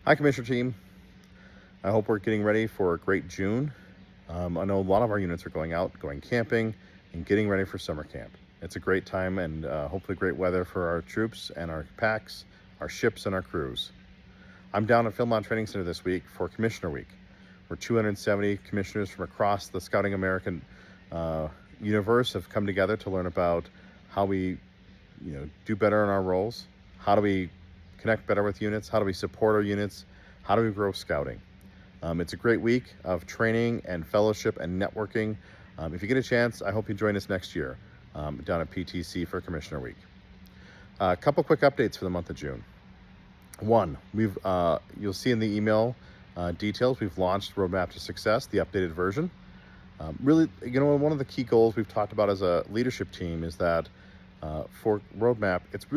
Hi, Commissioner Team. I hope we're getting ready for a great June. I know a lot of our units are going out, going camping, and getting ready for summer camp. It's a great time and hopefully great weather for our troops and our packs, our ships, and our crews. I'm down at Philmont Training Center this week for Commissioner Week, where 270 commissioners from across the Scouting American universe have come together to learn about how we do better in our roles, how do we connect better with units, how do we support our units, how do we grow scouting. It's a great week of training and fellowship and networking. If you get a chance, I hope you join us next year down at PTC for Commissioner Week. A couple quick updates for the month of June. One, you'll see in the email details, we've launched Roadmap to Success, the updated version. Really, one of the key goals we've talked about as a leadership team is that for Roadmap, it's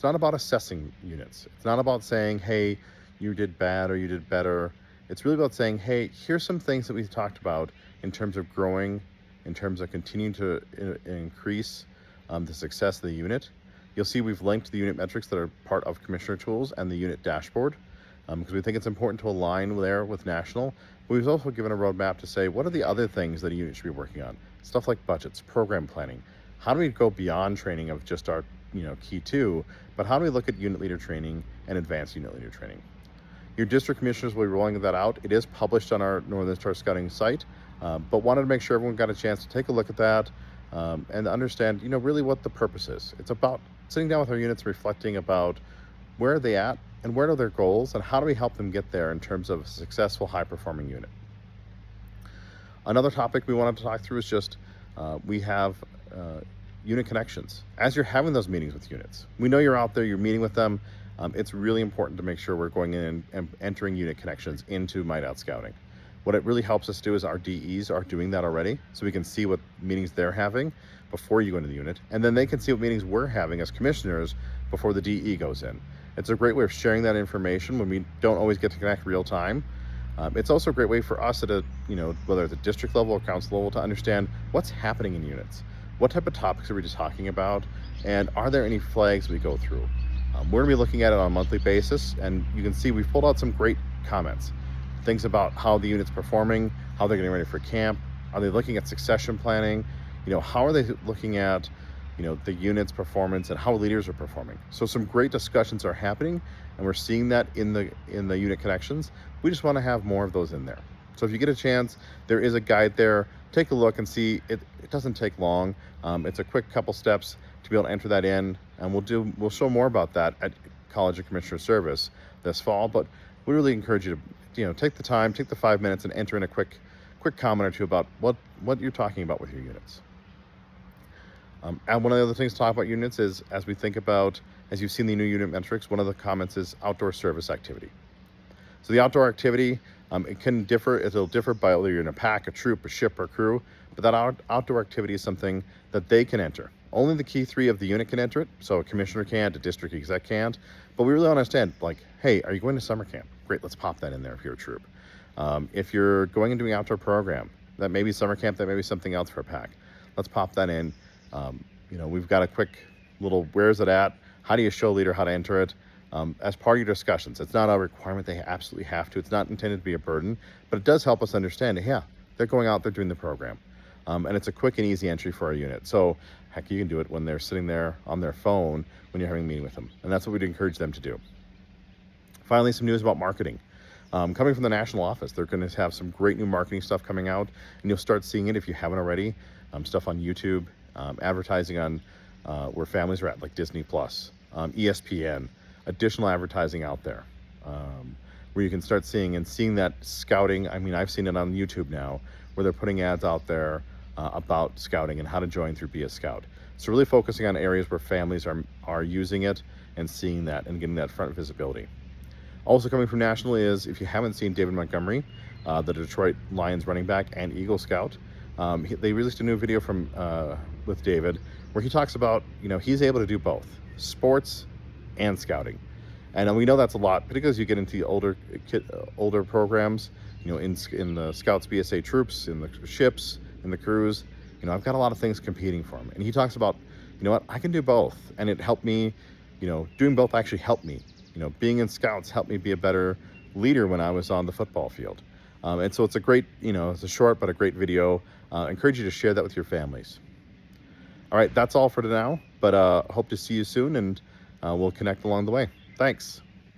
not about assessing units. It's not about saying, hey, you did bad or you did better. It's really about saying, hey, here's some things that we've talked about in terms of growing, in terms of continuing to increase the success of the unit. You'll see we've linked the unit metrics that are part of Commissioner Tools and the unit dashboard because we think it's important to align there with national. But we've also given a roadmap to say, what are the other things that a unit should be working on? Stuff like budgets, program planning. How do we go beyond training of just our key two, but how do we look at unit leader training and advanced unit leader training? Your district commissioners will be rolling that out. It is published on our Northern Star Scouting site, but wanted to make sure everyone got a chance to take a look at that and understand, really what the purpose is. It's about sitting down with our units, reflecting about where are they at and where are their goals and how do we help them get there in terms of a successful, high-performing unit. Another topic we wanted to talk through is just we have unit connections. As you're having those meetings with units, we know you're out there, you're meeting with them. It's really important to make sure we're going in and entering unit connections into MIDOT Scouting. What it really helps us do is our DEs are doing that already, so we can see what meetings they're having before you go into the unit, and then they can see what meetings we're having as commissioners before the DE goes in. It's a great way of sharing that information when we don't always get to connect real time. It's also a great way for us at whether at the district level or council level to understand what's happening in units. What type of topics are we just talking about? And are there any flags we go through? We're gonna be looking at it on a monthly basis, and you can see we've pulled out some great comments. Things about how the unit's performing, how they're getting ready for camp, are they looking at succession planning? How are they looking at, the unit's performance and how leaders are performing? So some great discussions are happening, and we're seeing that in the unit connections. We just wanna have more of those in there. So if you get a chance, there is a guide there. Take a look and see. It doesn't take long. It's a quick couple steps to be able to enter that in, and we'll show more about that at College of Commissioner Service this fall. But we really encourage you to take the time, take the 5 minutes, and enter in a quick comment or two about what you're talking about with your units. And one of the other things to talk about units is, as you've seen the new unit metrics, one of the comments is outdoor service activity. So the outdoor activity, it can differ. It'll differ by whether you're in a pack, a troop, a ship, or crew. But that outdoor activity is something that they can enter. Only the key three of the unit can enter it. So a commissioner can't, a district exec can't. But we really understand, hey, are you going to summer camp? Great, let's pop that in there if you're a troop. If you're going and doing outdoor program, that may be summer camp, that may be something else for a pack. Let's pop that in. We've got a quick little, where's it at? How do you show a leader how to enter it? As part of your discussions. It's not a requirement they absolutely have to. It's not intended to be a burden, but it does help us understand, yeah, they're going out, they're doing the program. And it's a quick and easy entry for our unit. So heck, you can do it when they're sitting there on their phone when you're having a meeting with them. And that's what we'd encourage them to do. Finally, some news about marketing. Coming from the national office, they're going to have some great new marketing stuff coming out, and you'll start seeing it if you haven't already. Stuff on YouTube, advertising on where families are at, like Disney Plus, ESPN, additional advertising out there where you can start seeing that scouting. I mean, I've seen it on YouTube now where they're putting ads out there about scouting and how to join through Be a Scout. So really focusing on areas where families are using it and seeing that and getting that front visibility. Also coming from national is, if you haven't seen David Montgomery, the Detroit Lions running back and Eagle Scout, they released a new video with David where he talks about, he's able to do both sports and scouting. And we know that's a lot, particularly as you get into older programs, in the Scouts BSA troops, in the ships, in the crews. I've got a lot of things competing for him. And he talks about, I can do both. And it helped me, doing both actually helped me, You know, being in Scouts helped me be a better leader when I was on the football field. And so it's a great, you know, it's a short but a great video. I encourage you to share that with your families. All right, that's all for now, but hope to see you soon, and we'll connect along the way. Thanks.